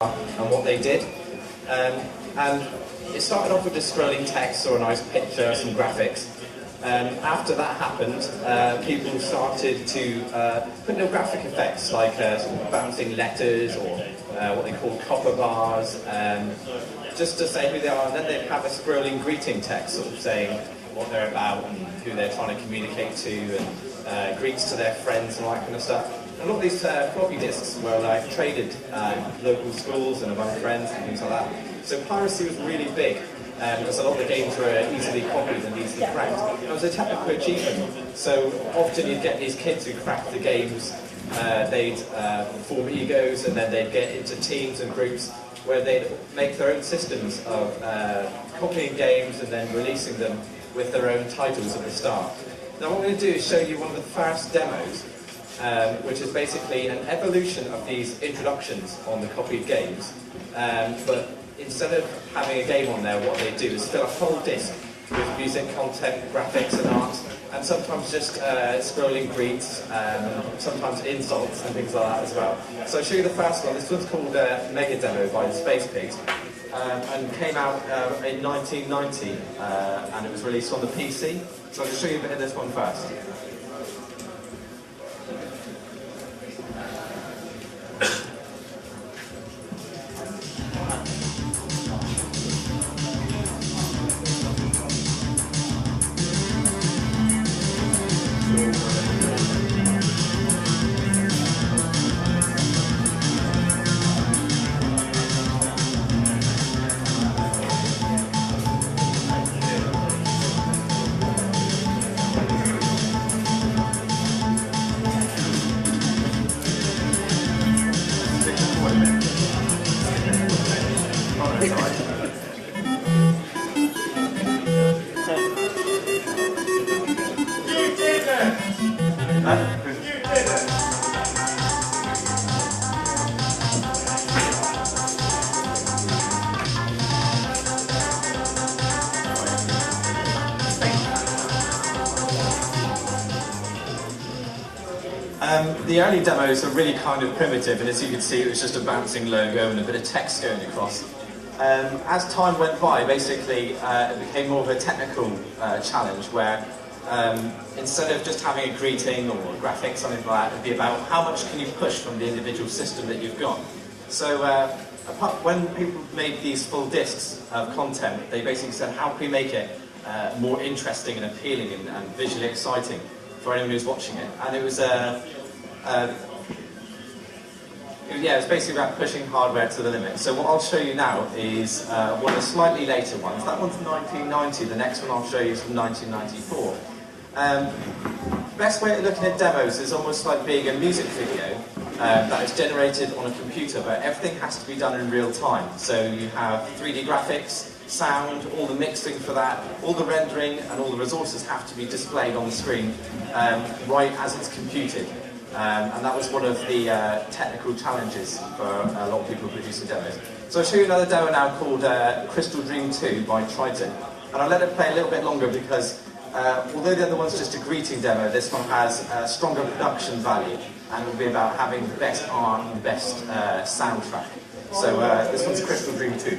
and what they did. And it started off with just scrolling text or a nice picture, some graphics. After that happened, people started to put little graphic effects like sort of bouncing letters or what they call copper bars, just to say who they are. And then they'd have a scrolling greeting text sort of saying what they're about and who they're trying to communicate to, and greets to their friends and all that kind of stuff. And a lot of these floppy disks were like traded local schools and among friends and things like that. So piracy was really big, because a lot of the games were easily copied and easily cracked. It was a technical achievement. So often you'd get these kids who cracked the games, they'd form egos, and then they'd get into teams and groups where they'd make their own systems of copying games and then releasing them with their own titles at the start. Now what I'm going to do is show you one of the first demos, which is basically an evolution of these introductions on the copied games. But instead of having a game on there, what they do is fill a whole disc with music, content, graphics and art, and sometimes just scrolling greets, sometimes insults and things like that as well. So I'll show you the first one. This one's called Mega Demo by the Space Pigs, and came out in 1990, and it was released on the PC. So I'll just show you a bit of this one first. The early demos are really kind of primitive, and as you can see it was just a bouncing logo and a bit of text going across. As time went by, basically it became more of a technical challenge where instead of just having a greeting or a graphic, something like that, it'd be about how much can you push from the individual system that you've got. So when people made these full discs of content, they basically said how can we make it more interesting and appealing and visually exciting for anyone who's watching it. And it was it was basically about pushing hardware to the limit. So what I'll show you now is one of the slightly later ones. That one's 1990, the next one I'll show you is from 1994. Best way of looking at demos is almost like being a music video that is generated on a computer, but everything has to be done in real time. So you have 3D graphics, sound, all the mixing for that, all the rendering and all the resources have to be displayed on the screen right as it's computed. And that was one of the technical challenges for a lot of people producing demos. So I'll show you another demo now called Crystal Dream 2 by Triton. And I'll let it play a little bit longer because although the other one's just a greeting demo, this one has a stronger production value and it will be about having the best art and the best soundtrack. So this one's Crystal Dream 2.